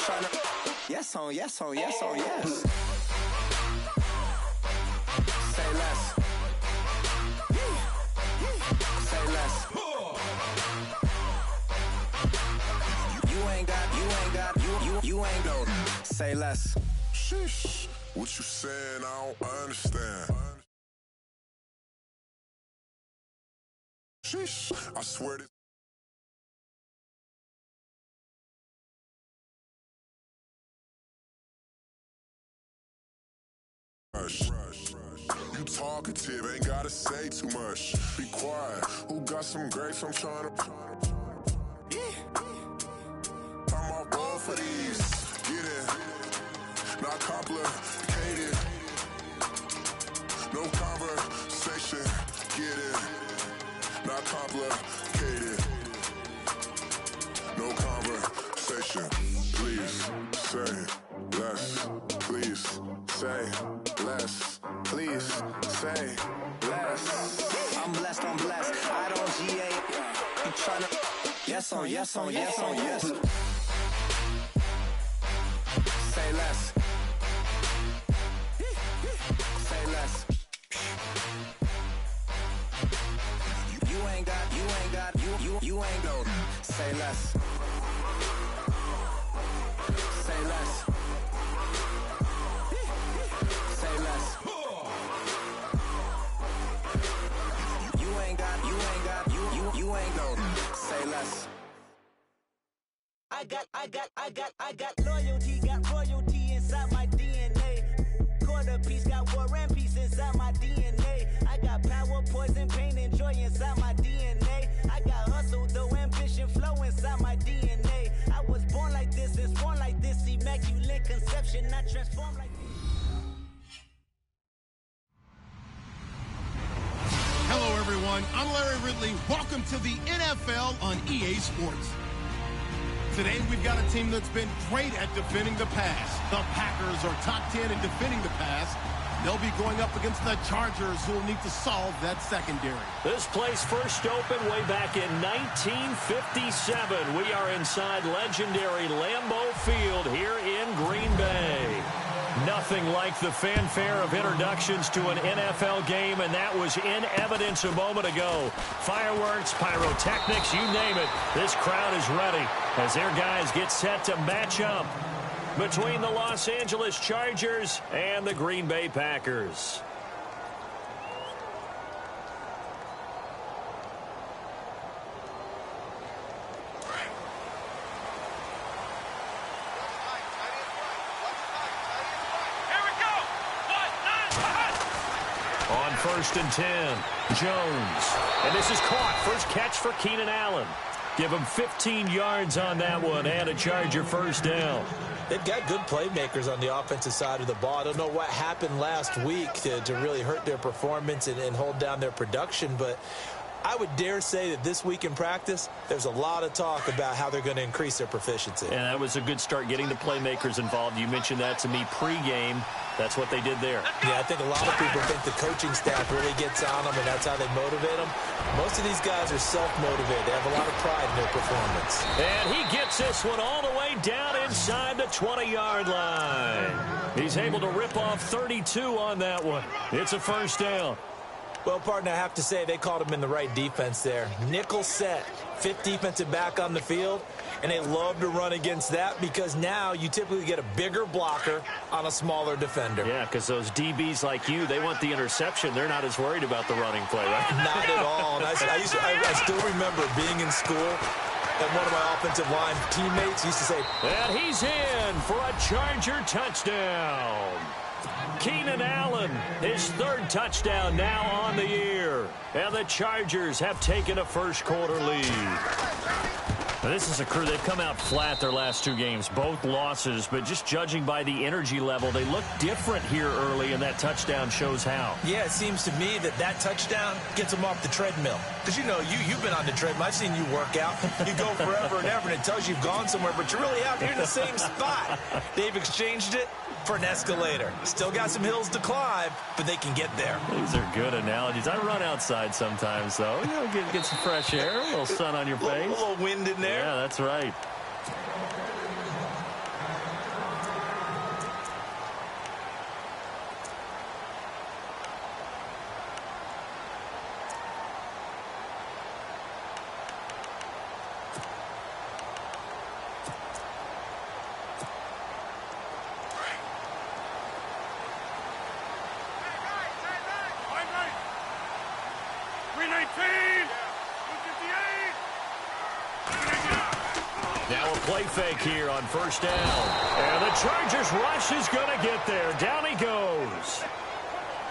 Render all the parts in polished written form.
tryna. Yes on, yes on, yes on, yes. Say less. Say less. You ain't go. Say less. Sheesh. What you saying? I don't understand. Sheesh. I swear to. You talkative, ain't gotta say too much. Be quiet. Who got some grapes? I'm trying to. I'm all roll for these. Get in. Not complicated. No conversation. Get in. Not complicated. No conversation. Please say less. Please say less. Please say less. I'm blessed, I'm blessed. I don't GA. You tryna. Yes on, yes on, yes on, yes. Say less. Say less. You ain't got, you ain't go. Say less. Say less. Say less. You ain't got, you ain't go. Say less. I got loyalty, got royalty inside my DNA. Quarter piece, got war and peace inside my DNA. I got power, poison, pain, and joy inside my DNA. I got hustle, though, ambition, flow inside my DNA. I was born like this and sworn like this. Immaculate conception, not transformed like this. Hello, everyone. I'm Larry Ridley. Welcome to the NFL on EA Sports. Today, we've got a team that's been great at defending the pass. The Packers are top 10 in defending the pass. They'll be going up against the Chargers, who will need to solve that secondary. This place first opened way back in 1957. We are inside legendary Lambeau Field here in Green Bay. Nothing like the fanfare of introductions to an NFL game, and that was in evidence a moment ago. Fireworks, pyrotechnics, you name it. This crowd is ready as their guys get set to match up between the Los Angeles Chargers and the Green Bay Packers. On 1st and 10, Jones. And this is caught. First catch for Keenan Allen. Give him 15 yards on that one and a Charger first down. They've got good playmakers on the offensive side of the ball. I don't know what happened last week to really hurt their performance and hold down their production, but I would dare say that this week in practice, there's a lot of talk about how they're going to increase their proficiency. And that was a good start getting the playmakers involved. You mentioned that to me pregame. That's what they did there. Yeah, I think a lot of people think the coaching staff really gets on them, and that's how they motivate them. Most of these guys are self-motivated. They have a lot of pride in their performance. And he gets this one all the way down inside the 20-yard line. He's able to rip off 32 on that one. It's a first down. Well, partner, I have to say they called him in the right defense there. Nickel set, fifth defensive back on the field, and they love to run against that because now you typically get a bigger blocker on a smaller defender. Yeah, because those DBs like you, they want the interception. They're not as worried about the running play, right? Not at all. And I still remember being in school, and one of my offensive line teammates used to say, and he's in for a Charger touchdown. Keenan Allen, his third touchdown now on the year. And the Chargers have taken a first quarter lead. Now, this is a crew, they've come out flat their last two games, both losses, but just judging by the energy level, they look different here early, and that touchdown shows how. Yeah, it seems to me that touchdown gets them off the treadmill. Because, you know, you've been on the treadmill. I've seen you work out. You go forever and ever, and it tells you you've gone somewhere, but you're really out here in the same spot. They've exchanged it for an escalator. Still got some hills to climb, but they can get there. These are good analogies. I run outside sometimes, though. You know, get some fresh air, a little sun on your face. A little wind in there. Yeah, that's right. Now a play fake here on first down. And the Chargers rush is going to get there. Down he goes.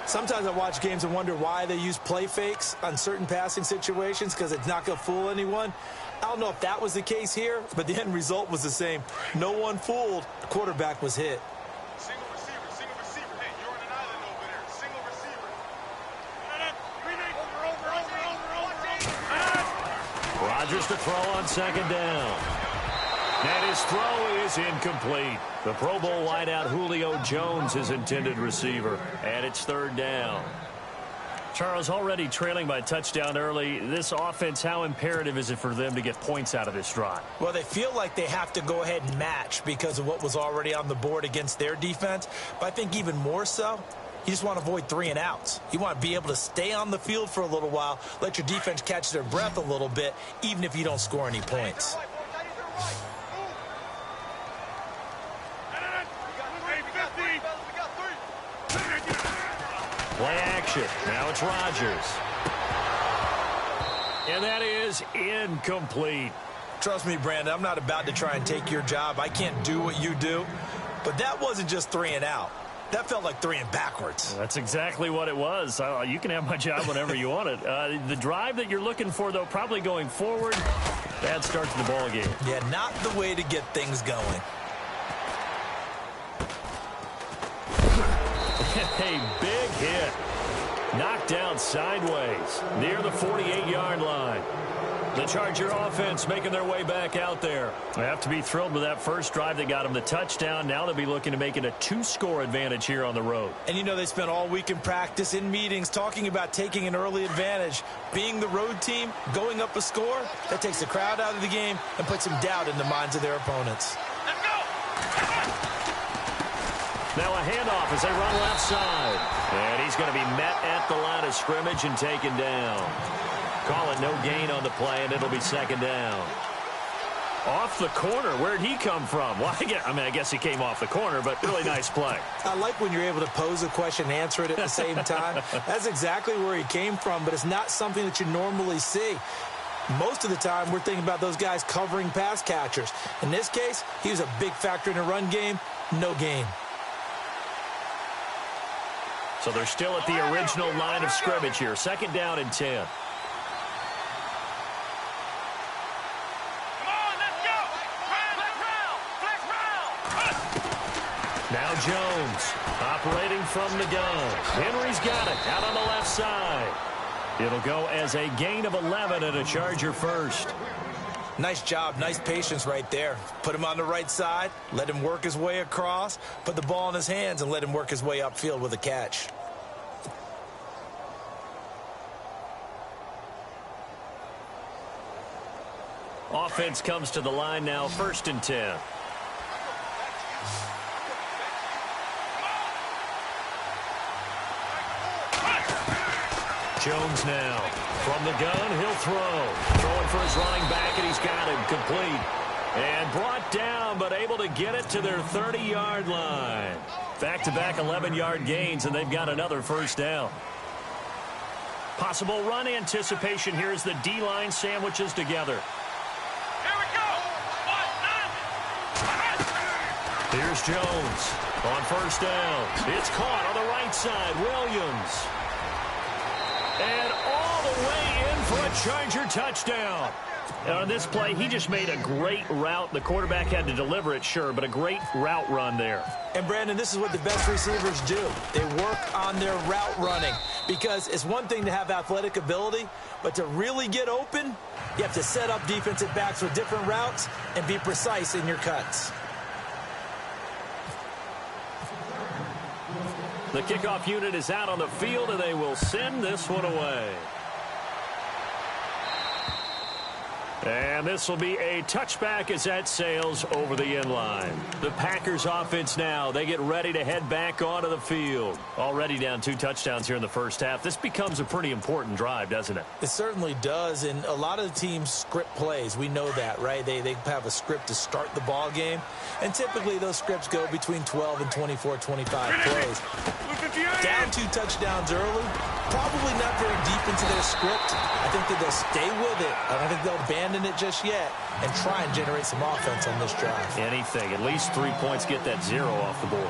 Sometimes I watch games and wonder why they use play fakes on certain passing situations, because it's not going to fool anyone. I don't know if that was the case here, but the end result was the same. No one fooled. The quarterback was hit. Single receiver. Hey, you're on an island over there. Single receiver. Rodgers to throw on second down. And his throw is incomplete. The Pro Bowl wideout Julio Jones, his intended receiver. And it's third down. Charles, already trailing by a touchdown early. This offense, how imperative is it for them to get points out of this drive? Well, they feel like they have to go ahead and match because of what was already on the board against their defense. But I think even more so, you just want to avoid 3 and outs. You want to be able to stay on the field for a little while, let your defense catch their breath a little bit, even if you don't score any points. Play action. Now it's Rodgers. And that is incomplete. Trust me, Brandon, I'm not about to try and take your job. I can't do what you do. But that wasn't just 3 and out. That felt like 3 and backwards. That's exactly what it was. You can have my job whenever you want it. The drive that you're looking for, though, probably going forward. Bad start to the ball game. Yeah, not the way to get things going. A big hit. Knocked down sideways near the 48-yard line. The Charger offense making their way back out there. They have to be thrilled with that first drive that got them the touchdown. Now they'll be looking to make it a 2-score advantage here on the road. And you know they spent all week in practice, in meetings, talking about taking an early advantage. Being the road team, going up a score, that takes the crowd out of the game and puts some doubt in the minds of their opponents. Let's go! Now a handoff as they run left side. And he's going to be met at the line of scrimmage and taken down. Call it no gain on the play, and it'll be second down. Off the corner. Where'd he come from? Well, I guess he came off the corner, but really nice play. I like when you're able to pose a question and answer it at the same time. That's exactly where he came from, but it's not something that you normally see. Most of the time, we're thinking about those guys covering pass catchers. In this case, he was a big factor in the run game. No gain. So they're still at the original line of scrimmage here. Second down and 10. Now Jones operating from the gun. Henry's got it out on the left side. It'll go as a gain of 11 and a Charger first. Nice job, nice patience right there. Put him on the right side, let him work his way across, put the ball in his hands and let him work his way upfield with a catch. Offense comes to the line now, 1st and 10. Jones now from the gun, he'll throw. Throwing for his running back, and he's got him complete. And brought down, but able to get it to their 30-yard line. Back-to-back 11-yard gains, and they've got another first down. Possible run anticipation here as the D-line sandwiches together. Here we go! Here's Jones on first down. It's caught on the right side. Williams. And all the way in for a Charger touchdown. And on this play, he just made a great route. The quarterback had to deliver it, sure, but a great route run there. And, Brandon, this is what the best receivers do. They work on their route running because it's one thing to have athletic ability, but to really get open, you have to set up defensive backs with different routes and be precise in your cuts. The kickoff unit is out on the field, and they will send this one away. And this will be a touchback as that sails over the end line. The Packers offense now, they get ready to head back onto the field. Already down 2 touchdowns here in the first half. This becomes a pretty important drive, doesn't it? It certainly does, and a lot of the teams script plays. We know that, right? They have a script to start the ball game, and typically those scripts go between 12 and 24, 25 plays. Down 2 touchdowns early, probably not very deep into their script. I think that they'll stay with it. I don't think they'll abandon running it just yet and try and generate some offense on this drive. Anything. At least 3 points, get that 0 off the board.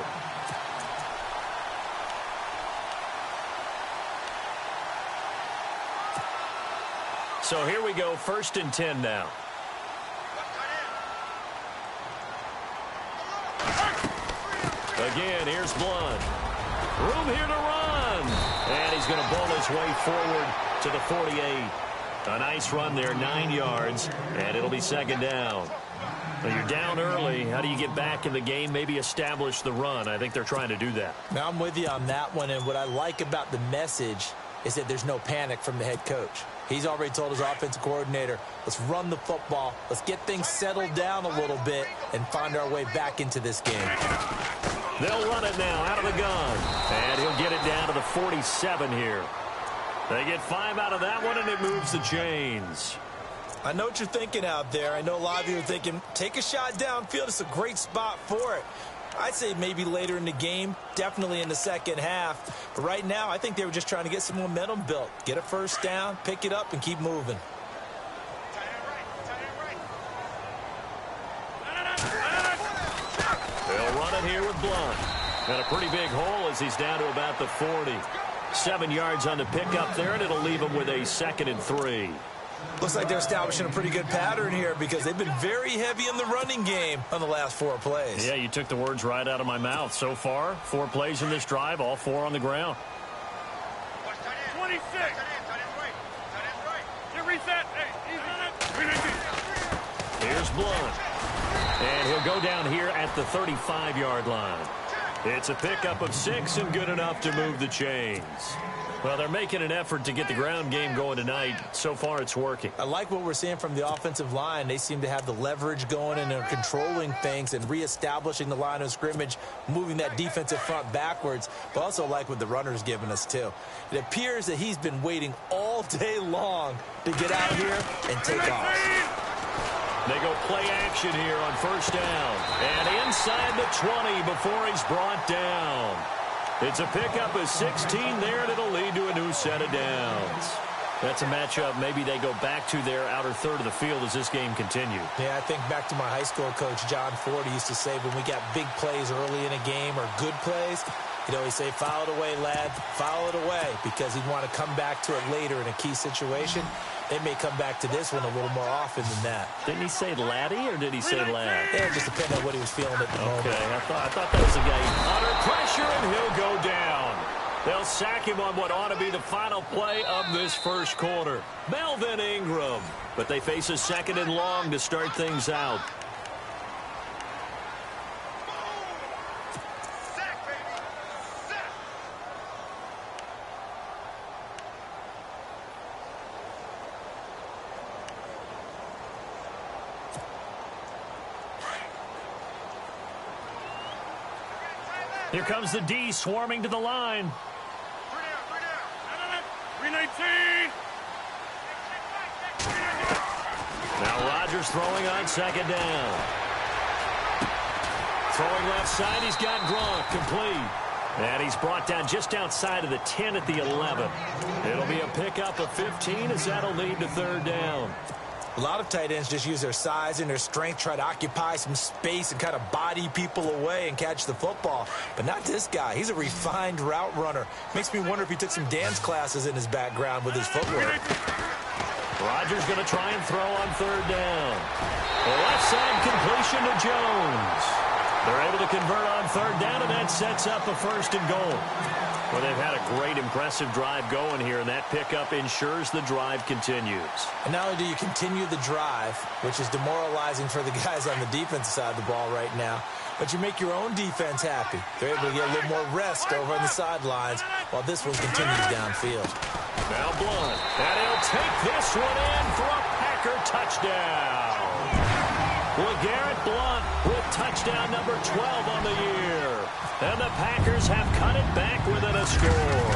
So here we go, 1st and 10 now. Again, here's Blunt. Room here to run. And he's going to bowl his way forward to the 48. A nice run there, 9 yards, and it'll be 2nd down. Well, you're down early. How do you get back in the game, maybe establish the run? I think they're trying to do that. Now, I'm with you on that one, and what I like about the message is that there's no panic from the head coach. He's already told his offensive coordinator, let's run the football, let's get things settled down a little bit and find our way back into this game. They'll run it now out of the gun, and he'll get it down to the 47 here. They get 5 out of that one, and it moves the chains. I know what you're thinking out there. I know a lot of you are thinking, take a shot downfield. It's a great spot for it. I'd say maybe later in the game, definitely in the second half. But right now, I think they were just trying to get some momentum built. Get a first down, pick it up, and keep moving. They'll run it here with Blunt. And a pretty big hole as he's down to about the 40. 7 yards on the pickup there, and it'll leave him with a 2nd and 3. Looks like they're establishing a pretty good pattern here because they've been very heavy in the running game on the last 4 plays. Yeah, you took the words right out of my mouth. So far, 4 plays in this drive, all 4 on the ground. 26. Reset. Here's Blunt. And he'll go down here at the 35-yard line. It's a pickup of 6 and good enough to move the chains. Well, they're making an effort to get the ground game going tonight. So far, it's working. I like what we're seeing from the offensive line. They seem to have the leverage going and are controlling things and reestablishing the line of scrimmage, moving that defensive front backwards, but also like what the runner's giving us, too. It appears that he's been waiting all day long to get out here and take off. They go play action here on 1st down. And inside the 20 before he's brought down. It's a pickup of 16 there, and it'll lead to a new set of downs. That's a matchup maybe they go back to their outer third of the field as this game continues. Yeah, I think back to my high school coach, John Ford. He used to say when we got big plays early in a game or good plays, you know, he'd say, foul it away, lad, foul it away, because he'd want to come back to it later in a key situation. They may come back to this one a little more often than that. Didn't he say laddie or did he say lad? Yeah, it just depended on what he was feeling at the moment. Okay, I thought that was the guy. Under pressure, and he'll go down. They'll sack him on what ought to be the final play of this first quarter. Melvin Ingram. But they face a 2nd and long to start things out. Here comes the D swarming to the line. 319. Now Rodgers throwing on 2nd down. Throwing left side, he's got Gronk complete. And he's brought down just outside of the 10 at the 11. It'll be a pickup of 15 as that'll lead to 3rd down. A lot of tight ends just use their size and their strength, try to occupy some space and kind of body people away and catch the football. But not this guy. He's a refined route runner. Makes me wonder if he took some dance classes in his background with his footwork. Rodgers going to try and throw on 3rd down. The left side completion to Jones. They're able to convert on 3rd down, and that sets up a 1st and goal. Well, they've had a great, impressive drive going here, and that pickup ensures the drive continues. And not only do you continue the drive, which is demoralizing for the guys on the defensive side of the ball right now, but you make your own defense happy. They're able to get a little more rest over on the sidelines while this one continues downfield. Now Blunt, and he'll take this one in for a Packer touchdown. LeGarrette Blunt with touchdown number 12 on the year. And the Packers have cut it back within a score.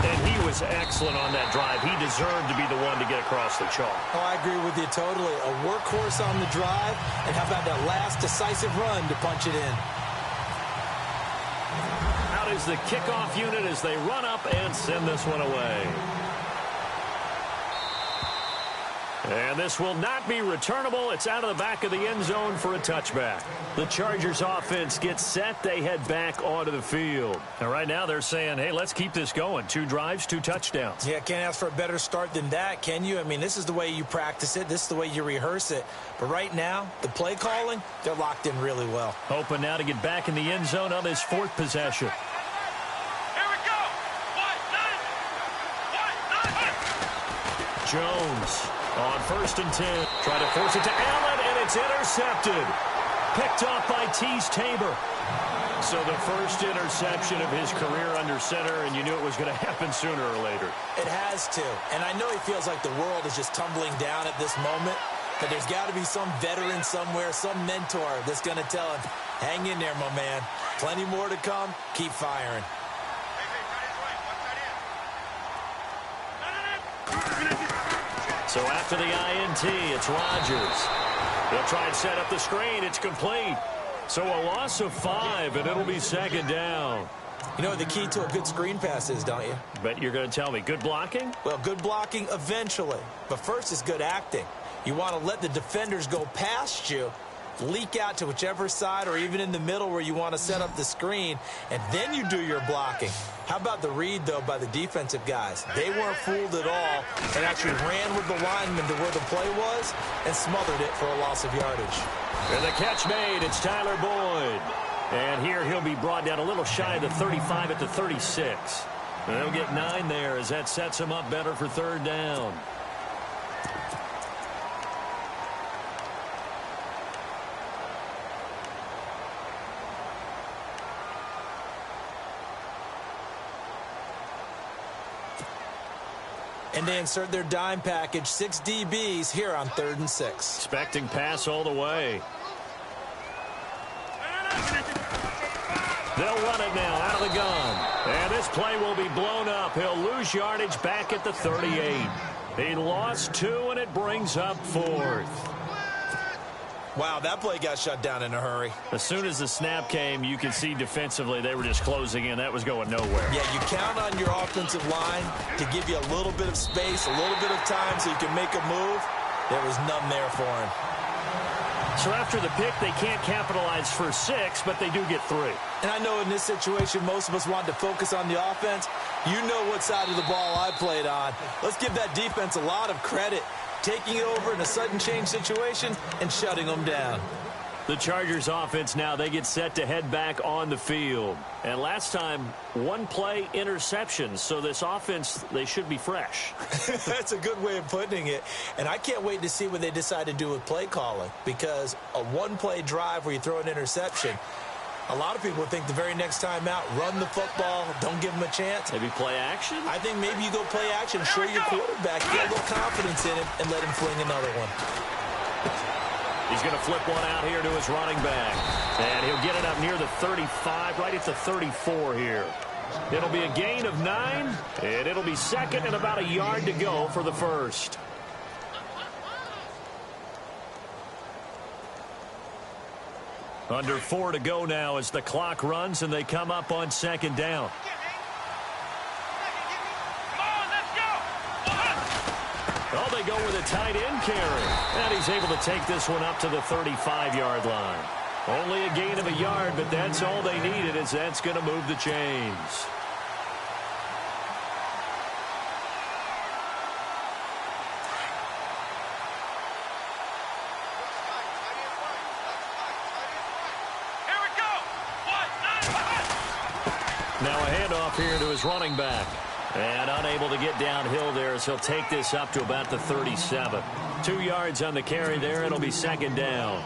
And he was excellent on that drive. He deserved to be the one to get across the chalk. Oh, I agree with you totally. A workhorse on the drive, and how about that last decisive run to punch it in? Out is the kickoff unit as they run up and send this one away. And this will not be returnable. It's out of the back of the end zone for a touchback. The Chargers offense gets set. They head back onto the field. And right now they're saying, hey, let's keep this going. 2 drives, 2 touchdowns. Yeah, can't ask for a better start than that, can you? I mean, this is the way you practice it. This is the way you rehearse it. But right now, the play calling, they're locked in really well. Hoping now to get back in the end zone on his 4th possession. Jones on 1st and 10. Trying to force it to Allen, and it's intercepted. Picked off by Tease Tabor. So the first interception of his career under center, and you knew it was going to happen sooner or later. It has to. And I know he feels like the world is just tumbling down at this moment, but there's got to be some veteran somewhere, some mentor that's going to tell him, hang in there, my man. Plenty more to come. Keep firing. So after the INT, it's Rodgers. He'll try and set up the screen. It's complete. So a loss of 5, and it'll be 2nd down. You know what the key to a good screen pass is, don't you? But you're going to tell me, good blocking? Well, good blocking eventually. But first is good acting. You want to let the defenders go past you, leak out to whichever side or even in the middle where you want to set up the screen, and then you do your blocking. How about the read, though, by the defensive guys? They weren't fooled at all and actually ran with the lineman to where the play was and smothered it for a loss of yardage. And the catch made, it's Tyler Boyd. And here he'll be brought down a little shy of the 35 at the 36. And they'll get 9 there as that sets him up better for 3rd down. And they insert their dime package, 6 DBs here on 3rd and 6. Expecting pass all the way. They'll run it now out of the gun. And this play will be blown up. He'll lose yardage back at the 38. He lost 2, and it brings up 4th. Wow, that play got shut down in a hurry. As soon as the snap came, you could see defensively they were just closing in. That was going nowhere. Yeah, you count on your offensive line to give you a little bit of space, a little bit of time so you can make a move. There was none there for him. So after the pick, they can't capitalize for 6, but they do get 3. And I know in this situation, most of us want to focus on the offense. You know what side of the ball I played on. Let's give that defense a lot of credit, taking it over in a sudden change situation and shutting them down. The Chargers offense now, they get set to head back on the field. And last time, 1-play interceptions. So this offense, they should be fresh. That's a good way of putting it. And I can't wait to see what they decide to do with play calling. Because a 1-play drive where you throw an interception, a lot of people think the very next time out, run the football, don't give them a chance. Maybe play action? I think maybe you go play action, show your quarterback, get a little confidence in him, and let him fling another one. He's going to flip one out here to his running back. And he'll get it up near the 35, right at the 34 here. It'll be a gain of 9, and it'll be 2nd and about a yard to go for the 1st. Under 4 to go now as the clock runs, and they come up on 2nd down. Oh, they go with a tight end carry. And he's able to take this one up to the 35-yard line. Only a gain of a yard, but that's all they needed, as that's going to move the chains. Now a handoff here to his running back. And unable to get downhill there as he'll take this up to about the 37. 2 yards on the carry there. It'll be 2nd down.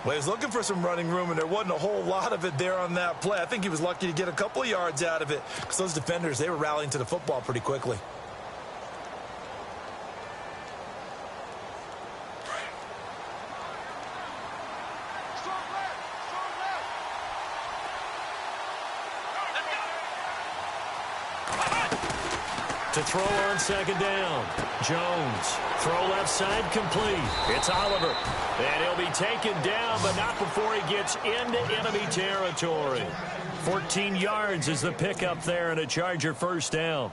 Well, he was looking for some running room, and there wasn't a whole lot of it there on that play. I think he was lucky to get a couple of yards out of it because those defenders, they were rallying to the football pretty quickly. To throw on 2nd down. Jones. Throw left side complete. It's Oliver. And he'll be taken down, but not before he gets into enemy territory. 14 yards is the pickup there, and a Charger 1st down.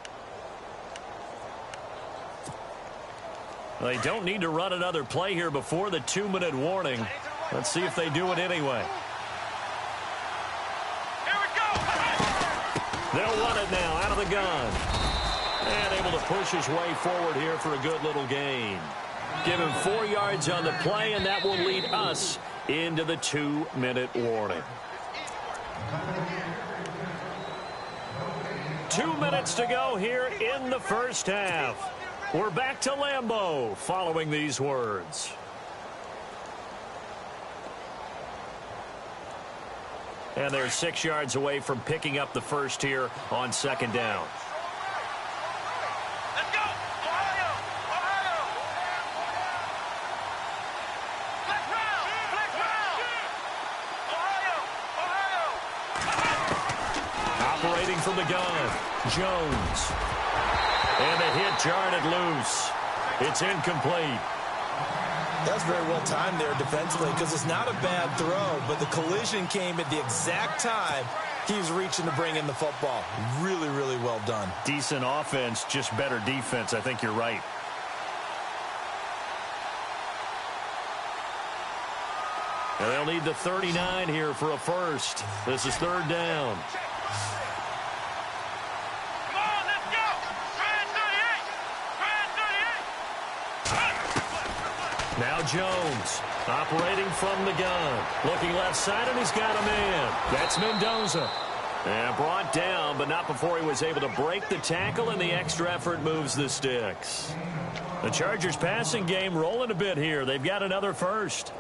They don't need to run another play here before the 2-minute warning. Let's see if they do it anyway. Here we go. They'll run it now out of the gun. And able to push his way forward here for a good little gain. Give him 4 yards on the play, and that will lead us into the 2-minute warning. 2 minutes to go here in the first half. We're back to Lambeau following these words. And they're 6 yards away from picking up the first here on second down. Let's go. Ohio. Ohio. Flex round. Flex round. Ohio. Ohio. Operating from the gun, Jones. And the hit jarred it loose. It's incomplete. That's very well timed there defensively because it's not a bad throw, but the collision came at the exact time he was reaching to bring in the football. Really, really well done. Decent offense, just better defense. I think you're right. And they'll need the 39 here for a first. This is third down. Come on, let's go. Trend 38. Now Jones operating from the gun. Looking left side, and he's got a man. That's Mendoza. And brought down, but not before he was able to break the tackle, and the extra effort moves the sticks. The Chargers passing game rolling a bit here. They've got another first.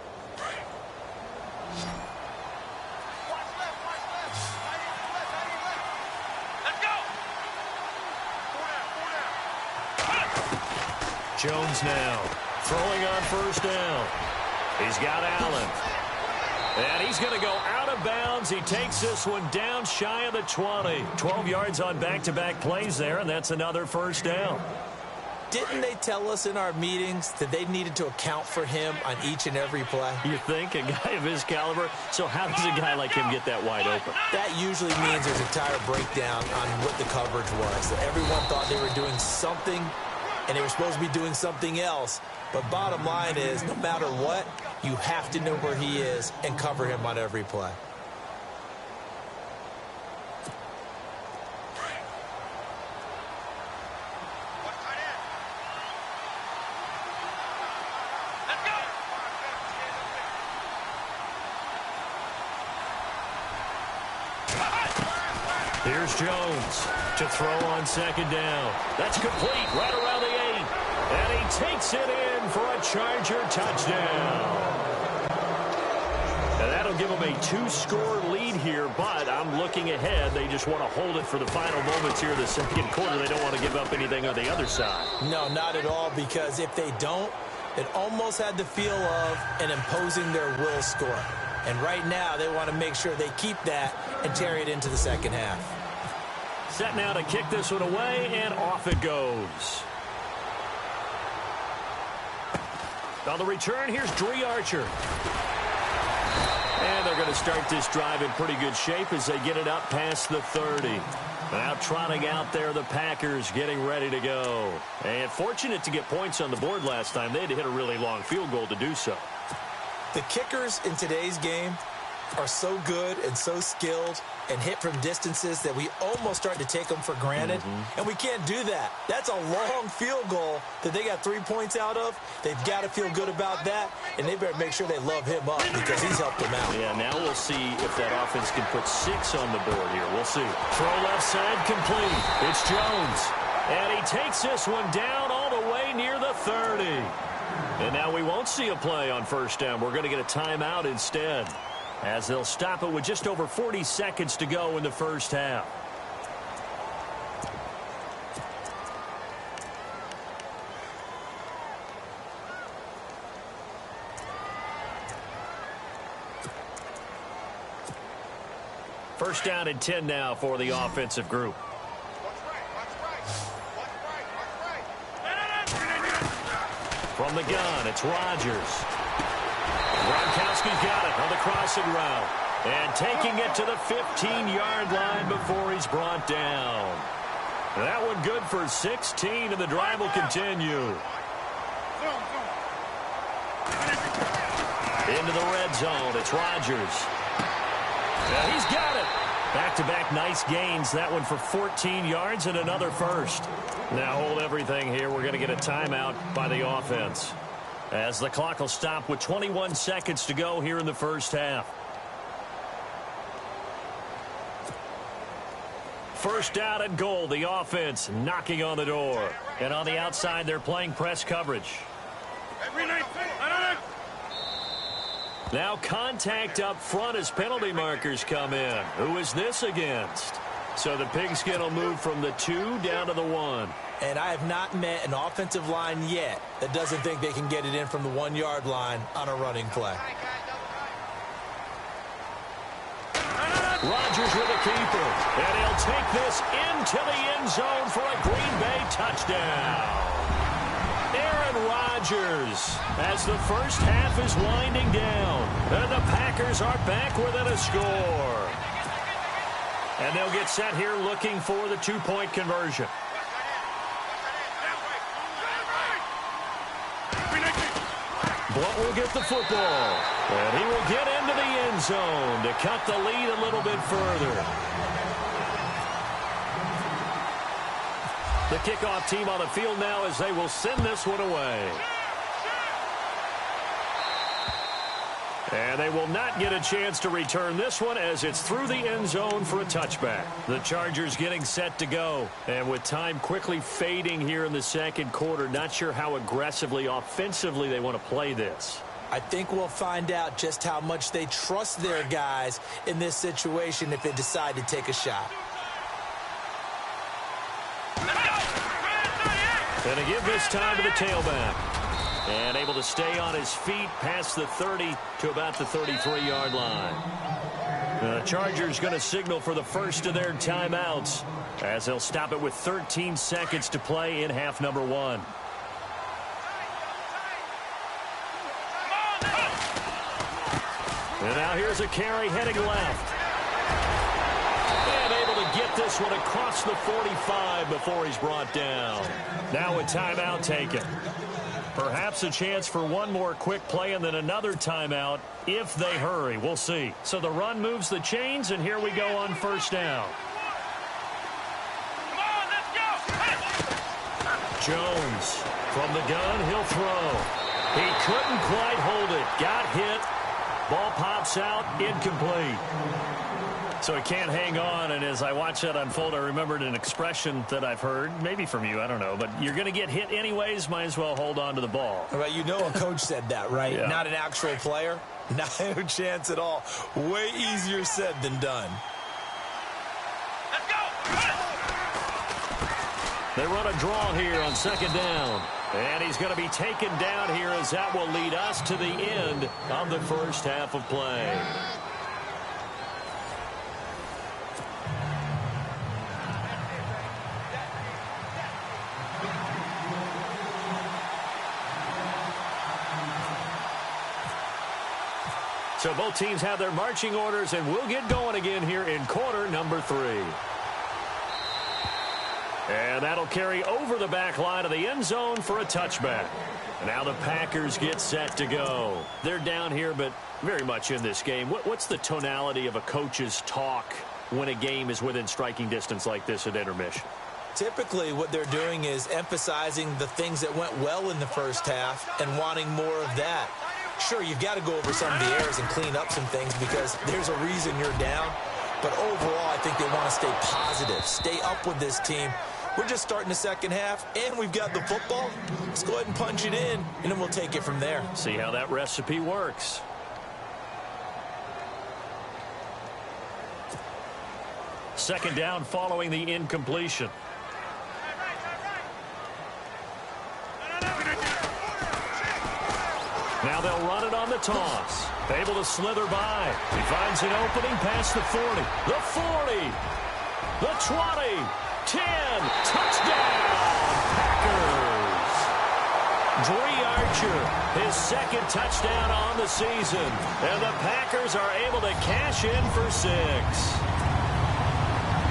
Jones now throwing on first down. He's got Allen. And he's going to go out of bounds. He takes this one down shy of the 20. 12 yards on back-to-back plays there, and that's another first down. Didn't they tell us in our meetings that they needed to account for him on each and every play? You think? A guy of his caliber? So how does a guy like him get that wide open? That usually means there's a tire breakdown on what the coverage was. That everyone thought they were doing something, and they were supposed to be doing something else. But bottom line is, no matter what, you have to know where he is and cover him on every play. Here's Jones to throw on second down. That's complete right around the 8. And he takes it in for a Charger touchdown. And that'll give them a 2-score lead here, but I'm looking ahead. They just want to hold it for the final moments here of the second quarter. They don't want to give up anything on the other side. No, not at all, because if they don't, it almost had the feel of an imposing their will score. And right now, they want to make sure they keep that and carry it into the second half. Set now to kick this one away, and off it goes. On the return, here's Dree Archer. And they're going to start this drive in pretty good shape as they get it up past the 30. Now trotting out there, the Packers getting ready to go. And fortunate to get points on the board last time. They had to hit a really long field goal to do so. The kickers in today's game are so good and so skilled and hit from distances that we almost start to take them for granted. And we can't do that. That's a long field goal that they got 3 points out of. They've got to feel good about that, and they better make sure they love him up because he's helped them out. Yeah, now we'll see if that offense can put 6 on the board here. We'll see. Throw left side complete. It's Jones. And he takes this one down all the way near the 30. And now we won't see a play on first down. We're going to get a timeout instead, as they'll stop it with just over 40 seconds to go in the first half. First down and 10 now for the offensive group. From the gun, it's Rodgers. Gronkowski's got it on the crossing route. And taking it to the 15-yard line before he's brought down. That one good for 16, and the drive will continue. Into the red zone. It's Rodgers. Yeah, he's got it. Back-to-back nice gains. That one for 14 yards and another first. Now hold everything here. We're going to get a timeout by the offense, as the clock will stop with 21 seconds to go here in the first half. First down and goal. The offense knocking on the door. And on the outside, they're playing press coverage. Now contact up front as penalty markers come in. Who is this against? So the pigskin will move from the 2 down to the 1. And I have not met an offensive line yet that doesn't think they can get it in from the 1-yard line on a running play. Rodgers with a keeper. And he'll take this into the end zone for a Green Bay touchdown. Aaron Rodgers, as the first half is winding down. And the Packers are back within a score. And they'll get set here looking for the 2-point conversion. Blunt will get the football. And he will get into the end zone to cut the lead a little bit further. The kickoff team on the field now as they will send this one away. And they will not get a chance to return this one as it's through the end zone for a touchback. The Chargers getting set to go. And with time quickly fading here in the second quarter, not sure how aggressively, offensively they want to play this. I think we'll find out just how much they trust their guys in this situation if they decide to take a shot. And to give this time to the tailback. And able to stay on his feet past the 30 to about the 33-yard line. The Chargers going to signal for the first of their timeouts as they'll stop it with 13 seconds to play in half number 1. And now here's a carry heading left. And able to get this one across the 45 before he's brought down. Now a timeout taken. Perhaps a chance for one more quick play and then another timeout if they hurry. We'll see. So the run moves the chains, and here we go on first down. Come on, let's go. Jones from the gun, he'll throw. He couldn't quite hold it. Got hit. Ball pops out, incomplete. So he can't hang on, and as I watch that unfold, I remembered an expression that I've heard, maybe from you, I don't know, but you're going to get hit anyways, might as well hold on to the ball. Right, you know a coach said that, right? Yeah. Not an actual player. No chance at all. Way easier said than done. Let's go. They run a draw here on second down. And he's going to be taken down here as that will lead us to the end of the first half of play. So both teams have their marching orders, and we'll get going again here in quarter number 3. And that'll carry over the back line of the end zone for a touchback. Now the Packers get set to go. They're down here, but very much in this game. What's the tonality of a coach's talk when a game is within striking distance like this at intermission? Typically, what they're doing is emphasizing the things that went well in the first half and wanting more of that. Sure, you've got to go over some of the errors and clean up some things because there's a reason you're down. But overall, I think they want to stay positive, stay up with this team. We're just starting the second half, and we've got the football. Let's go ahead and punch it in, and then we'll take it from there. See how that recipe works. Second down following the incompletion. Now they'll run it on the toss. Able to slither by. He finds an opening past the 40. The 40. The 20. 10. Touchdown. Packers. Dree Archer, his second touchdown on the season. And the Packers are able to cash in for 6.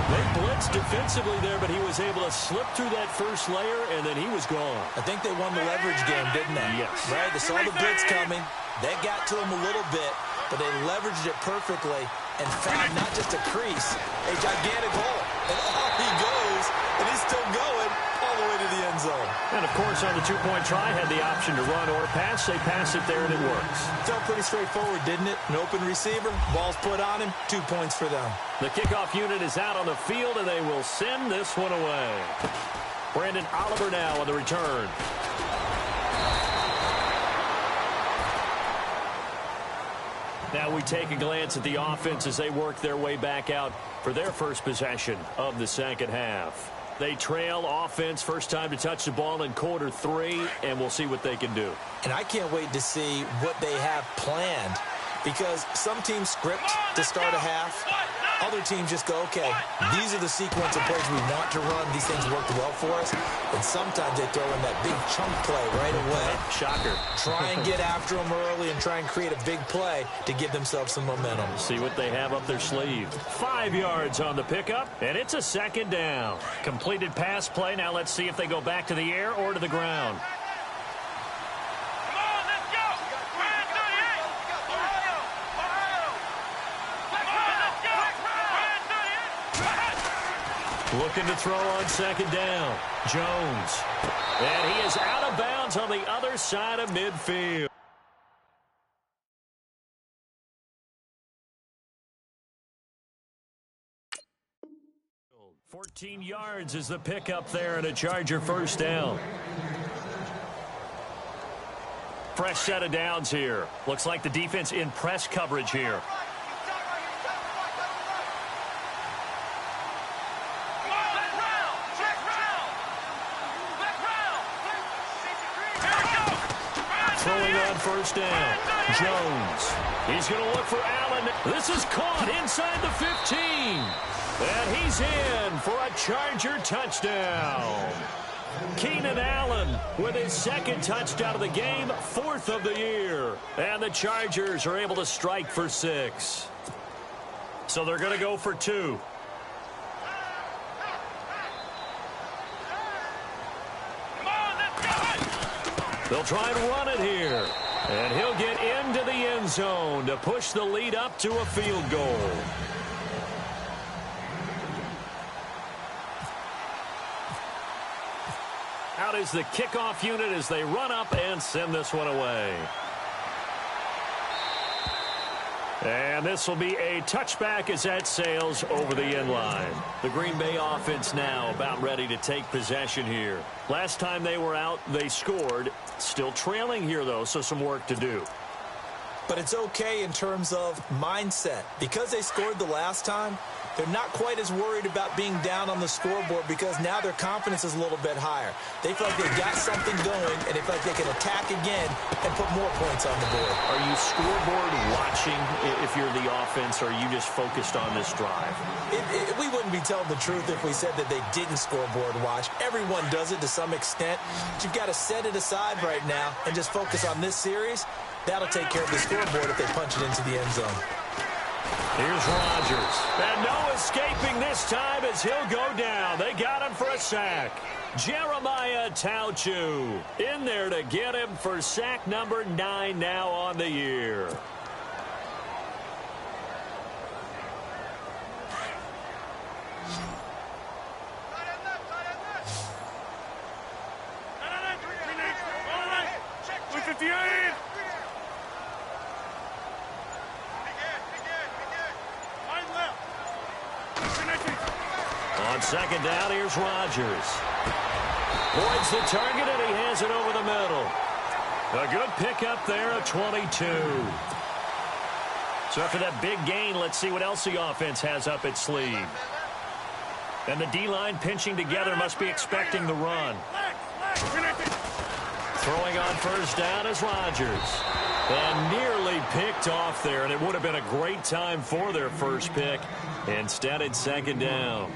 They blitz blitz defensively there, but he was able to slip through that first layer, and then he was gone. I think they won the leverage game, didn't they? Yes. Right? They saw the blitz coming. They got to him a little bit, but they leveraged it perfectly and found not just a crease, a gigantic hole. And off he goes, and he's still going all the way to the end zone. And, of course, on the two-point try, had the option to run or pass. They pass it there, and it works. Felt pretty straightforward, didn't it? An open receiver, ball's put on him, 2 points for them. The kickoff unit is out on the field, and they will send this one away. Brandon Oliver now on the return. Now we take a glance at the offense as they work their way back out for their first possession of the second half. They trail offense, first time to touch the ball in quarter 3, and we'll see what they can do. And I can't wait to see what they have planned, because some teams script to start a half. Other teams just go, okay, these are the sequence of plays we want to run. These things worked well for us. And sometimes they throw in that big chunk play right away. Shocker. Try and get after them early and try and create a big play to give themselves some momentum. See what they have up their sleeve. 5 yards on the pickup, and it's a second down. Completed pass play. Now let's see if they go back to the air or to the ground. Looking to throw on second down. Jones. And he is out of bounds on the other side of midfield. $14 yards is the pickup there, and a Charger first down. Fresh set of downs here. Looks like the defense in press coverage here. Throwing on first down. Jones. He's going to look for Allen. This is caught inside the 15. And he's in for a Charger touchdown. Keenan Allen with his second touchdown of the game, 4th of the year. And the Chargers are able to strike for 6. So they're going to go for 2. They'll try and run it here. And he'll get into the end zone to push the lead up to a field goal. Out is the kickoff unit as they run up and send this one away. And this will be a touchback as that sails over the end line. The Green Bay offense now about ready to take possession here. Last time they were out, they scored. Still trailing here, though, so some work to do. But it's okay in terms of mindset. Because they scored the last time, they're not quite as worried about being down on the scoreboard because now their confidence is a little bit higher. They feel like they've got something going, and they feel like they can attack again and put more points on the board. Are you scoreboard watching if you're the offense, or are you just focused on this drive? We wouldn't be telling the truth if we said that they didn't scoreboard watch. Everyone does it to some extent. But you've got to set it aside right now and just focus on this series. That'll take care of the scoreboard if they punch it into the end zone. Here's Rodgers. And no escaping this time as he'll go down. They got him for a sack. Jeremiah Tauchu in there to get him for sack number 9 now on the year. On second down, here's Rodgers. Points the target, and he has it over the middle. A good pickup there at 22. So after that big gain, let's see what else the offense has up its sleeve. And the D-line pinching together must be expecting the run. Throwing on first down is Rodgers. And nearly picked off there, and it would have been a great time for their first pick. Instead, it's second down.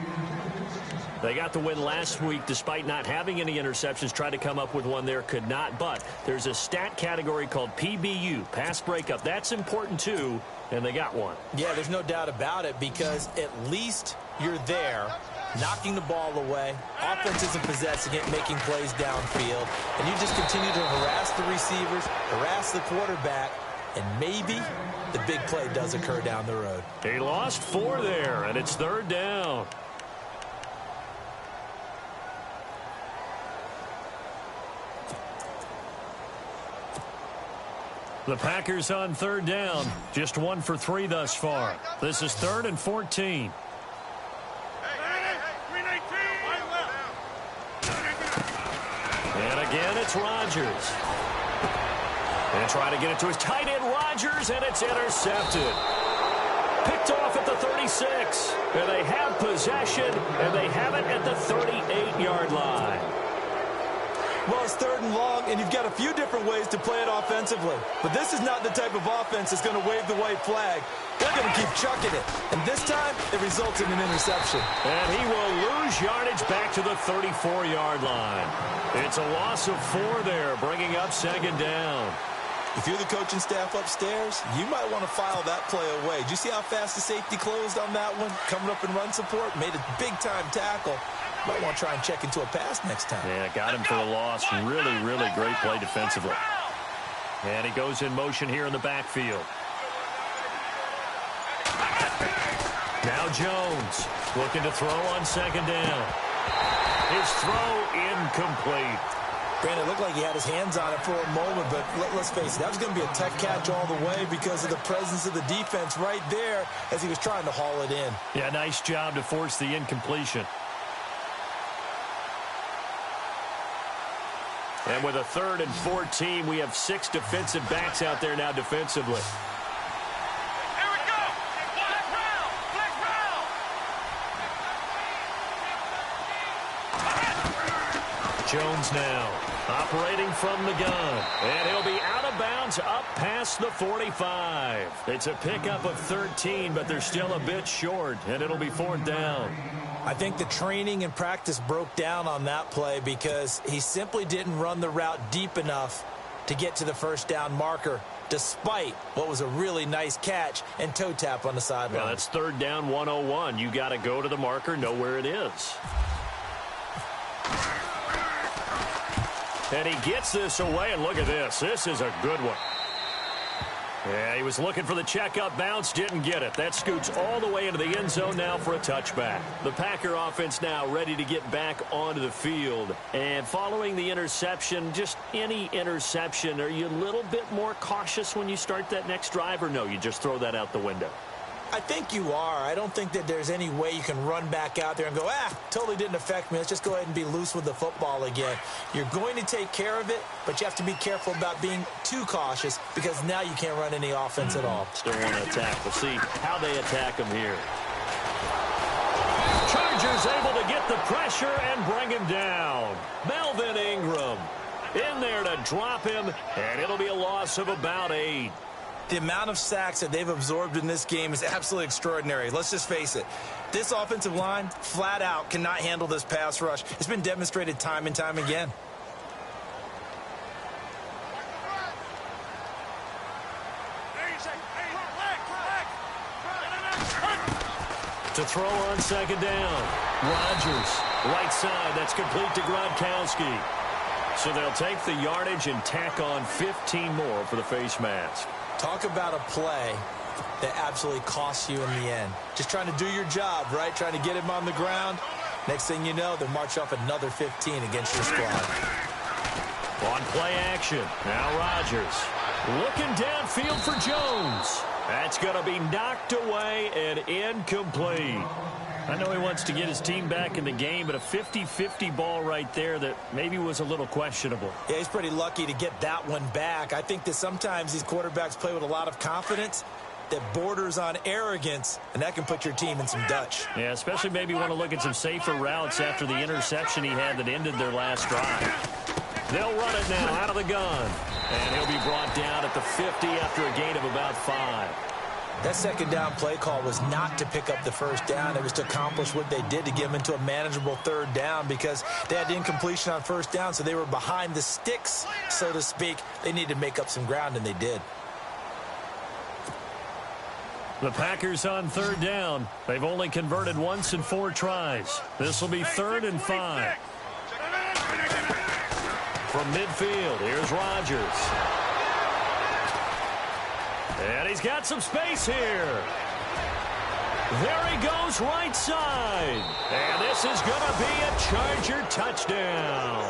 They got the win last week despite not having any interceptions. Tried to come up with one there, could not. But there's a stat category called PBU, pass breakup. That's important too, and they got one. Yeah, there's no doubt about it because at least you're there knocking the ball away. Offense isn't possessing it, making plays downfield. And you just continue to harass the receivers, harass the quarterback, and maybe the big play does occur down the road. He lost 4 there, and it's 3rd down. The Packers on 3rd down. Just 1 for 3 thus far. This is 3rd and 14. And again, it's Rodgers. And trying to get it to his tight end, Rodgers, and it's intercepted. Picked off at the 36. And they have possession, and they have it at the 38-yard line. Well, it's 3rd and long, and you've got a few different ways to play it offensively. But this is not the type of offense that's going to wave the white flag. They're going to keep chucking it. And this time, it results in an interception. And he will lose yardage back to the 34-yard line. It's a loss of 4 there, bringing up 2nd down. If you're the coaching staff upstairs, you might want to file that play away. Did you see how fast the safety closed on that one? Coming up in run support, made a big-time tackle. Might want to try and check into a pass next time. Yeah, got him for the loss. Really, really great play defensively. And he goes in motion here in the backfield. Now Jones looking to throw on 2nd down. His throw incomplete. Brandon, it looked like he had his hands on it for a moment, but let's face it, that was going to be a tough catch all the way because of the presence of the defense right there as he was trying to haul it in. Yeah, nice job to force the incompletion. And with a 3rd and 14, we have 6 defensive backs out there now defensively. Here we go. Black round. Jones now operating from the gun. And he'll be out of bounds up past the 45. It's a pickup of 13, but they're still a bit short, and it'll be 4th down. I think the training and practice broke down on that play because he simply didn't run the route deep enough to get to the 1st down marker, despite what was a really nice catch and toe tap on the sideline. Yeah, that's 3rd down 101. You got to go to the marker, know where it is. And he gets this away, and look at this. This is a good one. Yeah, he was looking for the check-up bounce, didn't get it. That scoots all the way into the end zone now for a touchback. The Packer offense now ready to get back onto the field. And following the interception, just any interception, are you a little bit more cautious when you start that next drive, or no, you just throw that out the window? I think you are. I don't think that there's any way you can run back out there and go, totally didn't affect me. Let's just go ahead and be loose with the football again. You're going to take care of it, but you have to be careful about being too cautious because now you can't run any offense at all. Still want to attack. We'll see how they attack him here. Chargers able to get the pressure and bring him down. Melvin Ingram in there to drop him, and it'll be a loss of about 8. The amount of sacks that they've absorbed in this game is absolutely extraordinary. Let's just face it. This offensive line, flat out, cannot handle this pass rush. It's been demonstrated time and time again. To throw on 2nd down. Rodgers, right side, that's complete to Gronkowski. So they'll take the yardage and tack on 15 more for the face mask. Talk about a play that absolutely costs you in the end. Just trying to do your job, right? Trying to get him on the ground. Next thing you know, they'll march off another 15 against your squad. On play action, now Rodgers. Looking downfield for Jones. That's going to be knocked away and incomplete. I know he wants to get his team back in the game, but a 50-50 ball right there that maybe was a little questionable. Yeah, he's pretty lucky to get that one back. I think that sometimes these quarterbacks play with a lot of confidence that borders on arrogance, and that can put your team in some Dutch. Yeah, especially maybe want to look at some safer routes after the interception he had that ended their last drive. They'll run it now out of the gun, and he'll be brought down at the 50 after a gain of about 5. That 2nd down play call was not to pick up the 1st down. It was to accomplish what they did to get them into a manageable 3rd down because they had incompletion on 1st down, so they were behind the sticks, so to speak. They needed to make up some ground, and they did. The Packers on third down. They've only converted once in 4 tries. This will be 3rd and 5. From midfield, here's Rodgers. And he's got some space here. There he goes right side. And this is going to be a Charger touchdown.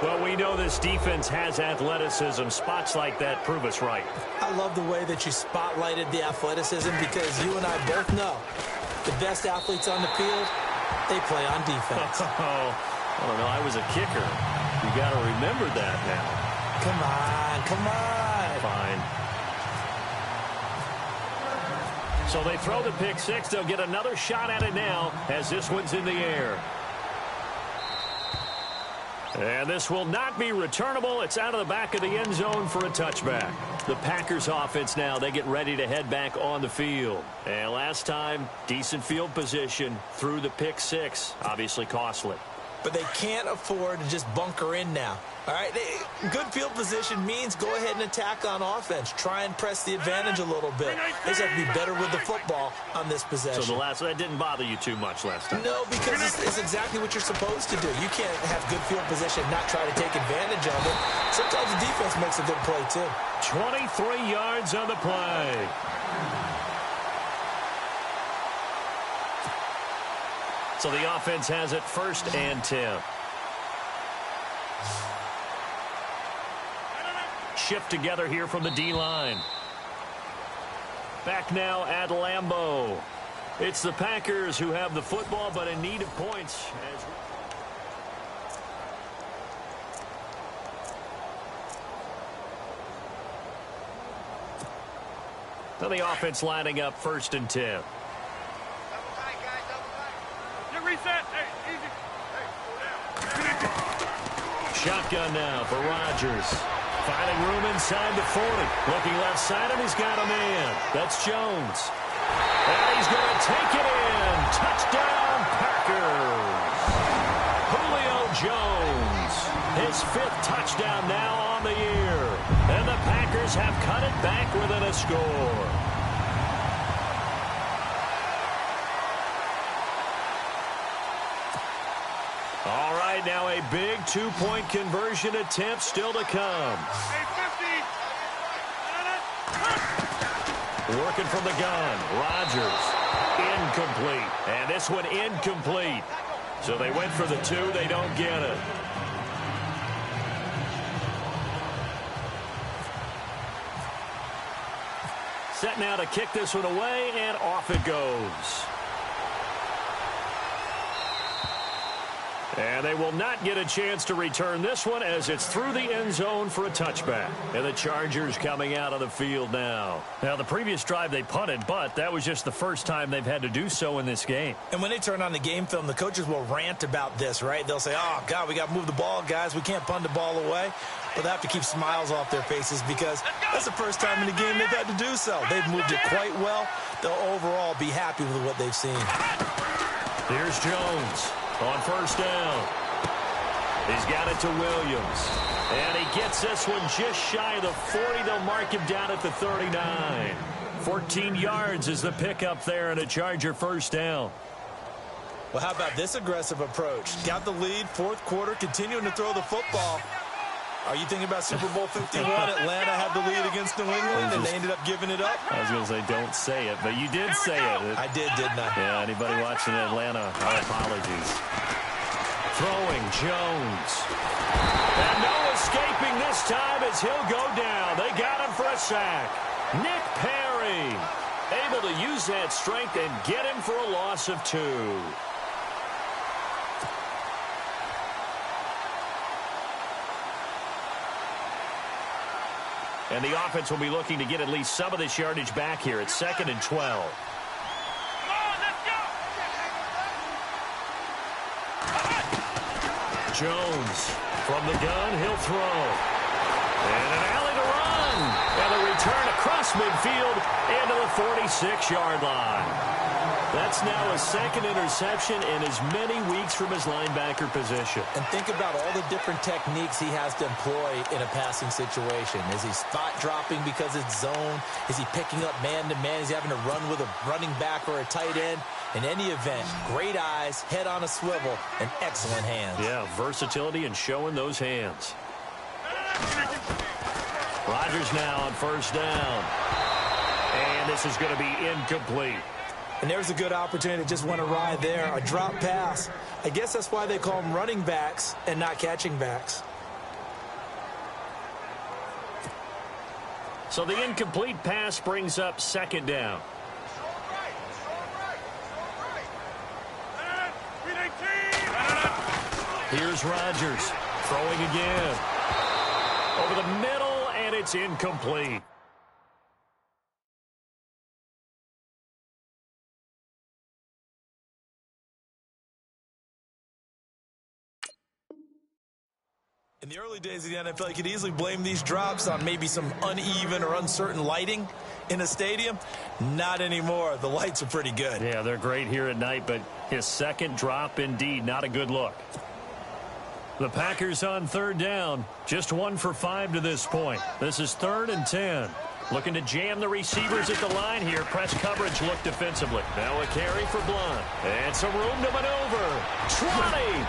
Well, we know this defense has athleticism. Spots like that prove us right. I love the way that you spotlighted the athleticism because you and I both know the best athletes on the field, they play on defense. I don't know. I was a kicker. You got to remember that now. Come on, come on. Fine. So they throw the pick 6. They'll get another shot at it now as this one's in the air. And this will not be returnable. It's out of the back of the end zone for a touchback. The Packers offense now, they get ready to head back on the field. And last time, decent field position through the pick 6. Obviously costly. But they can't afford to just bunker in now. All right, good field position means go ahead and attack on offense. Try and press the advantage a little bit. They just have to be better with the football on this possession. So that didn't bother you too much last time? No, because it's exactly what you're supposed to do. You can't have good field position and not try to take advantage of it. Sometimes the defense makes a good play, too. 23 yards on the play. So the offense has it 1st and 10. Shift together here from the D-line. Back now at Lambeau. It's the Packers who have the football, but in need of points. Now the offense lining up 1st and 10. Reset. Hey, easy. Hey, Shotgun now for Rodgers. Finding room inside the 40. Looking left side, and he's got a man. That's Jones. And he's going to take it in. Touchdown, Packers. Julio Jones. His 5th touchdown now on the year. And the Packers have cut it back within a score. All right, now a big 2-point conversion attempt still to come. Working from the gun, Rodgers, incomplete. And this one incomplete. So they went for the 2, they don't get it. Set now to kick this one away, and off it goes. And they will not get a chance to return this one as it's through the end zone for a touchback. And the Chargers coming out of the field now. Now, the previous drive they punted, but that was just the first time they've had to do so in this game. And when they turn on the game film, the coaches will rant about this, right? They'll say, oh, God, we got to move the ball, guys. We can't punt the ball away. But they have to keep smiles off their faces because that's the first time in the game they've had to do so. They've moved it quite well. They'll overall be happy with what they've seen. Here's Jones. On 1st down. He's got it to Williams. And he gets this one just shy of the 40. They'll mark him down at the 39. 14 yards is the pickup there and a Charger 1st down. Well, how about this aggressive approach? Got the lead, 4th quarter, continuing to throw the football. Are you thinking about Super Bowl 51? Atlanta had the lead against New England, and they ended up giving it up? I was going to say, don't say it, but you did say it. I did, didn't I? Yeah, anybody watching Atlanta, our apologies. Throwing, Jones. And no escaping this time as he'll go down. They got him for a sack. Nick Perry able to use that strength and get him for a loss of 2. And the offense will be looking to get at least some of this yardage back here. It's 2nd and 12. Come on, let's go. Jones from the gun, he'll throw. And an alley to run. And a return across midfield into the 46-yard line. That's now a second interception in as many weeks from his linebacker position. And think about all the different techniques he has to employ in a passing situation. Is he spot dropping because it's zone? Is he picking up man-to-man? Is he having to run with a running back or a tight end? In any event, great eyes, head on a swivel, and excellent hands. Yeah, versatility and showing those hands. Rodgers now on first down. And this is going to be incomplete. And there's a good opportunity to just want to ride there. A drop pass. I guess that's why they call them running backs and not catching backs. So the incomplete pass brings up second down. Here's Rodgers throwing again. Over the middle, and it's incomplete. In the early days of the NFL, you could easily blame these drops on maybe some uneven or uncertain lighting in a stadium. Not anymore. The lights are pretty good. Yeah, they're great here at night, but his second drop, indeed, not a good look. The Packers on third down. Just 1 for 5 to this point. This is 3rd and 10. Looking to jam the receivers at the line here. Press coverage look defensively. Now a carry for Blunt. And some room to maneuver. 20.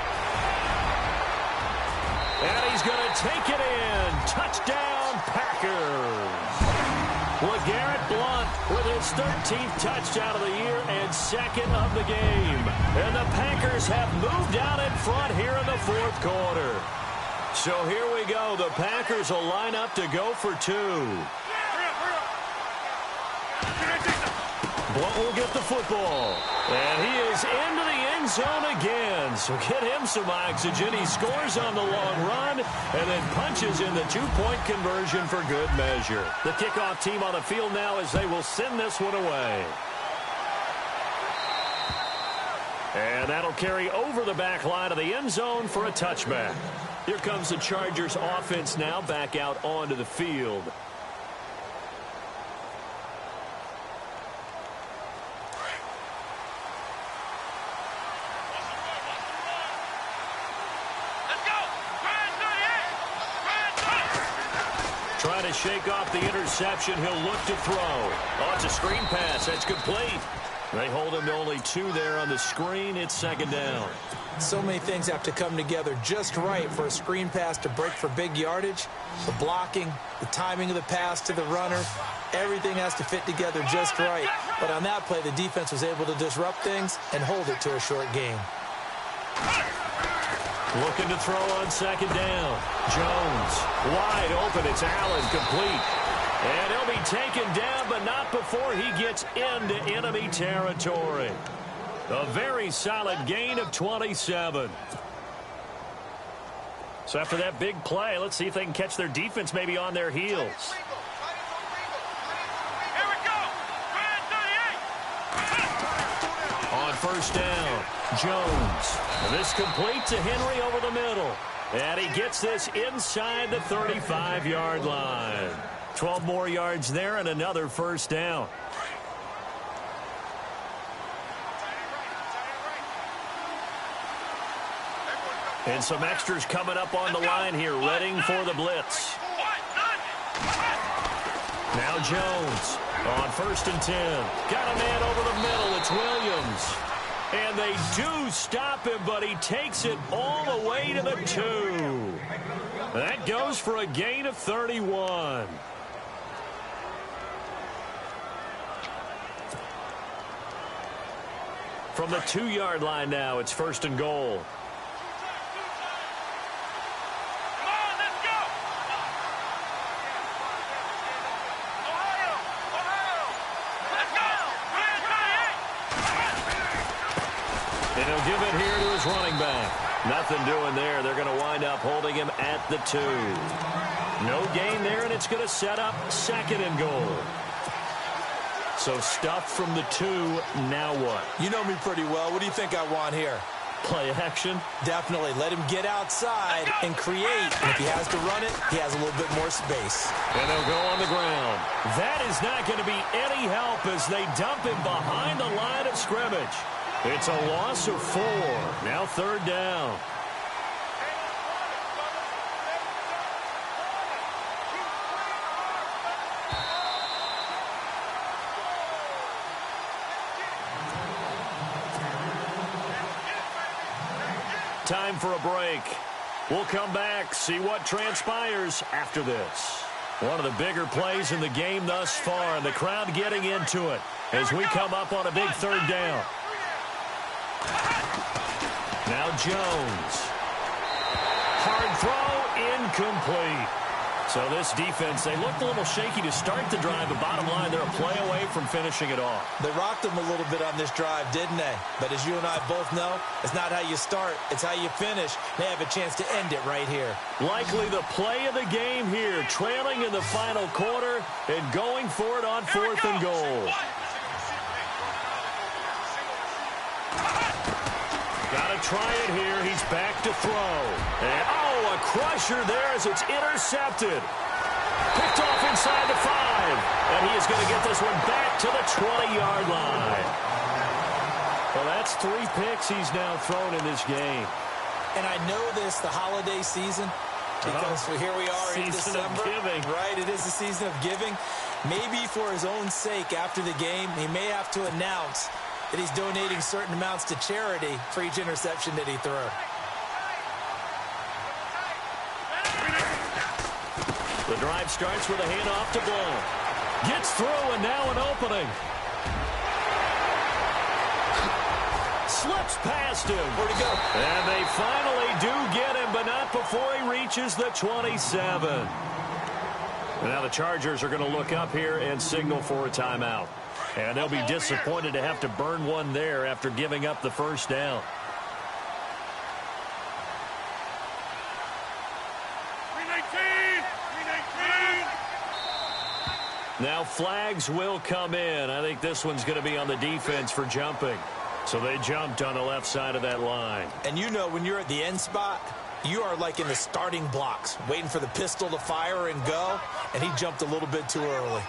And he's going to take it in. Touchdown, Packers. LeGarrette Blunt with his 13th touchdown of the year and second of the game. And the Packers have moved out in front here in the fourth quarter. So here we go. The Packers will line up to go for 2. Blunt will get the football. And he is into the end zone again. So get him some oxygen. He scores on the long run and then punches in the 2-point conversion for good measure. The kickoff team on the field now as they will send this one away. And that'll carry over the back line of the end zone for a touchback. Here comes the Chargers offense now back out onto the field. Trying to shake off the interception. He'll look to throw. Oh, it's a screen pass. That's complete. They hold him to only 2 there on the screen. It's second down. So many things have to come together just right for a screen pass to break for big yardage. The blocking, the timing of the pass to the runner, everything has to fit together just right. But on that play, the defense was able to disrupt things and hold it to a short game. Looking to throw on second down. Jones wide open. It's Allen complete. And he'll be taken down, but not before he gets into enemy territory. A very solid gain of 27. So after that big play, let's see if they can catch their defense maybe on their heels. Here we go. On first down, Jones. And this complete to Henry over the middle. And he gets this inside the 35-yard line. 12 more yards there and another first down. And some extras coming up on the line here, readying for the blitz. Now Jones on 1st and 10. Got a man over the middle. It's Williams. And they do stop him, but he takes it all the way to the 2. That goes for a gain of 31. From the 2-yard line now, it's 1st and goal. And he'll give it here to his running back. Nothing doing there. They're going to wind up holding him at the 2. No gain there, and it's going to set up 2nd and goal. So stuff from the 2. Now what? You know me pretty well. What do you think I want here? Play action? Definitely. Let him get outside and create. And if he has to run it, he has a little bit more space. And they'll go on the ground. That is not going to be any help as they dump him behind the line of scrimmage. It's a loss of 4. Now 3rd down. Time for a break. We'll come back, see what transpires after this. One of the bigger plays in the game thus far, and the crowd getting into it as we come up on a big 3rd down. Now Jones. Hard throw, incomplete. So this defense, they looked a little shaky to start the drive, but bottom line, they're a play away from finishing it off. They rocked them a little bit on this drive, didn't they? But as you and I both know, it's not how you start, it's how you finish. They have a chance to end it right here. Likely the play of the game here, trailing in the final quarter and going for it on 4th and goal. Got to try it here. He's back to throw. And, a crusher there as it's intercepted. Picked off inside the 5. And he is going to get this one back to the 20-yard line. Well, that's 3 picks he's now thrown in this game. And I know this, the holiday season, because here we are in December. Giving. Right, it is the season of giving. Maybe for his own sake after the game, he may have to announce that he's donating certain amounts to charity for each interception that he threw. The drive starts with a handoff to Blount. Gets through, and now an opening. Slips past him. Where'd he go? And they finally do get him, but not before he reaches the 27. And now the Chargers are going to look up here and signal for a timeout. And they'll be disappointed to have to burn one there after giving up the first down. Now flags will come in. I think this one's going to be on the defense for jumping. So they jumped on the left side of that line. And you know when you're at the end spot, you are like in the starting blocks, waiting for the pistol to fire and go, and he jumped a little bit too early.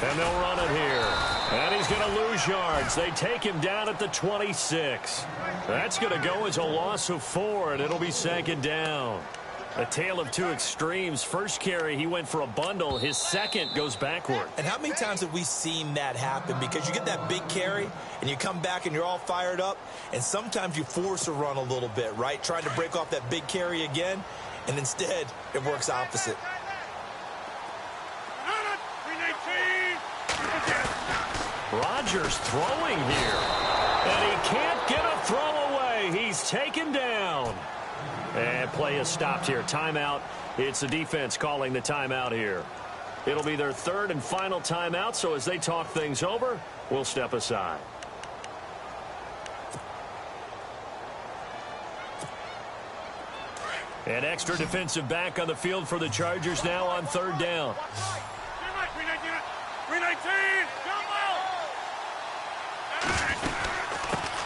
And they'll run it here. And he's going to lose yards. They take him down at the 26. That's going to go as a loss of 4, and it'll be 2nd down. A tale of 2 extremes. First carry, he went for a bundle. His second goes backward. And how many times have we seen that happen? Because you get that big carry, and you come back and you're all fired up, and sometimes you force a run a little bit, right? Trying to break off that big carry again, and instead it works opposite. Rodgers throwing here. And he can't get a throw away. He's taken down. And play is stopped here. Timeout. It's the defense calling the timeout here. It'll be their 3rd and final timeout, so as they talk things over, we'll step aside. An extra defensive back on the field for the Chargers now on 3rd down. 319!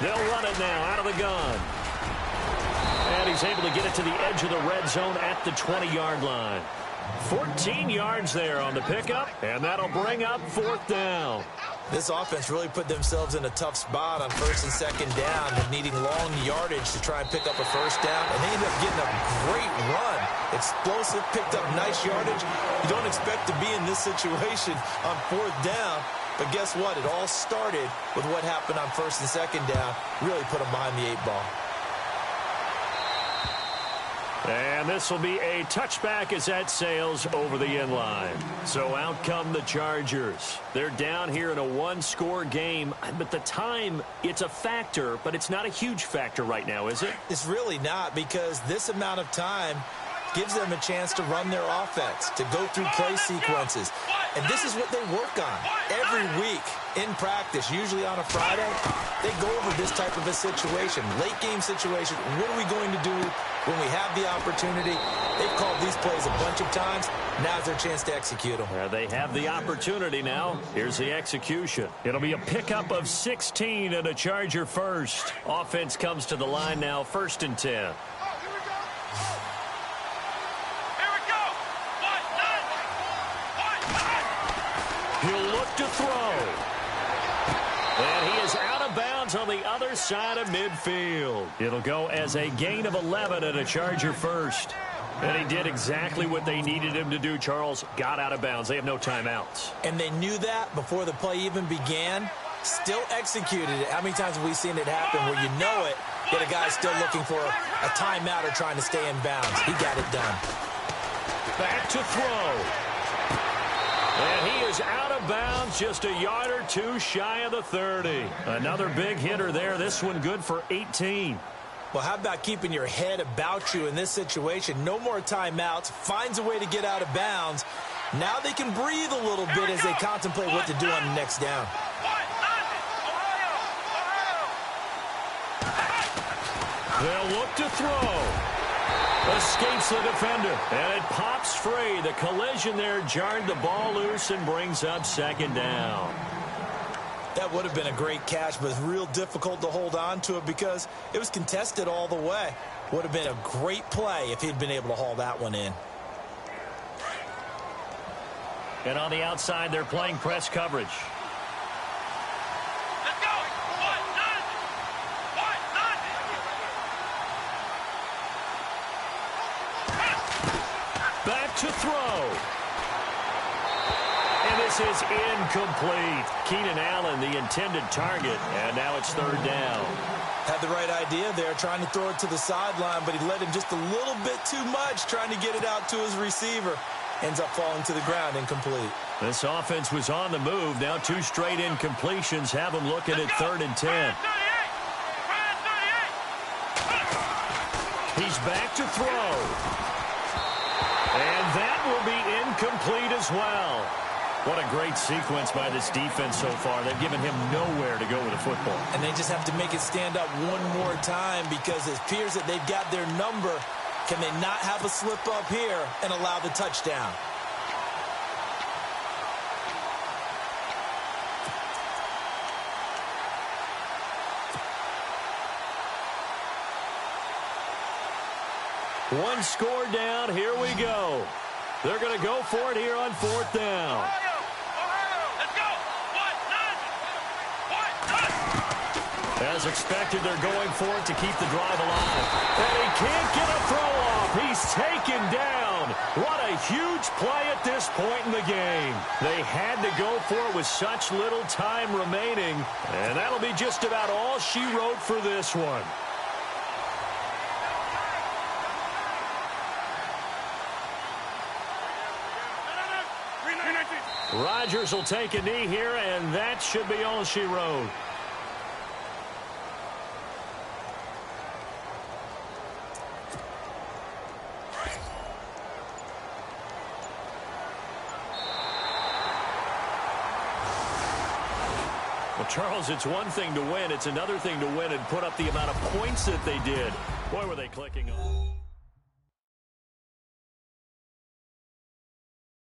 They'll run it now out of the gun. And he's able to get it to the edge of the red zone at the 20-yard line. 14 yards there on the pickup, and that'll bring up 4th down. This offense really put themselves in a tough spot on 1st and 2nd down, needing long yardage to try and pick up a 1st down, and they ended up getting a great run. Explosive, picked up nice yardage. You don't expect to be in this situation on 4th down, but guess what? It all started with what happened on 1st and 2nd down. Really put them behind the 8 ball. And this will be a touchback as that sails over the end line. So out come the Chargers. They're down here in a 1-score game. But the time, it's a factor, but it's not a huge factor right now, is it? It's really not, because this amount of time gives them a chance to run their offense, to go through play sequences. And this is what they work on every week in practice, usually on a Friday. They go over this type of a situation, late game situation. What are we going to do when we have the opportunity? They've called these plays a bunch of times. Now's their chance to execute them. They have the opportunity now. Here's the execution. It'll be a pickup of 16 and a Charger first. Offense comes to the line now, 1st and 10. He'll look to throw. And he is out of bounds on the other side of midfield. It'll go as a gain of 11 and a Charger first. And he did exactly what they needed him to do, Charles. Got out of bounds. They have no timeouts. And they knew that before the play even began. Still executed it. How many times have we seen it happen where you know it, yet a guy's still looking for a timeout or trying to stay in bounds? He got it done. Back to throw. And he is out of bounds, just a yard or two shy of the 30. Another big hitter there. This one good for 18. Well, how about keeping your head about you in this situation? No more timeouts. Finds a way to get out of bounds. Now they can breathe a little bit as they contemplate what to do on the next down. They'll look to throw. Escapes the defender, and it pops free. The collision there jarred the ball loose and brings up 2nd down. That would have been a great catch, but it's real difficult to hold on to it because it was contested all the way. Would have been a great play if he'd been able to haul that one in. And on the outside, they're playing press coverage. Back to throw. And this is incomplete. Keenan Allen, the intended target, and now it's 3rd down. Had the right idea there, trying to throw it to the sideline, but he led him just a little bit too much, trying to get it out to his receiver. Ends up falling to the ground, incomplete. This offense was on the move. Now 2 straight incompletions have them looking at 3rd and 10. He's back to throw. And that will be incomplete as well. What a great sequence by this defense so far. They've given him nowhere to go with the football. And they just have to make it stand up one more time because it appears that they've got their number. Can they not have a slip up here and allow the touchdown? One score down. Here we go. They're going to go for it here on 4th down. Let's go. 1, 9, 1, 9. As expected, they're going for it to keep the drive alive. And he can't get a throw off. He's taken down. What a huge play at this point in the game. They had to go for it with such little time remaining. And that'll be just about all she wrote for this one. Rodgers will take a knee here, and that should be all she wrote. Well, Charles, it's one thing to win. It's another thing to win and put up the amount of points that they did. Boy, were they clicking on.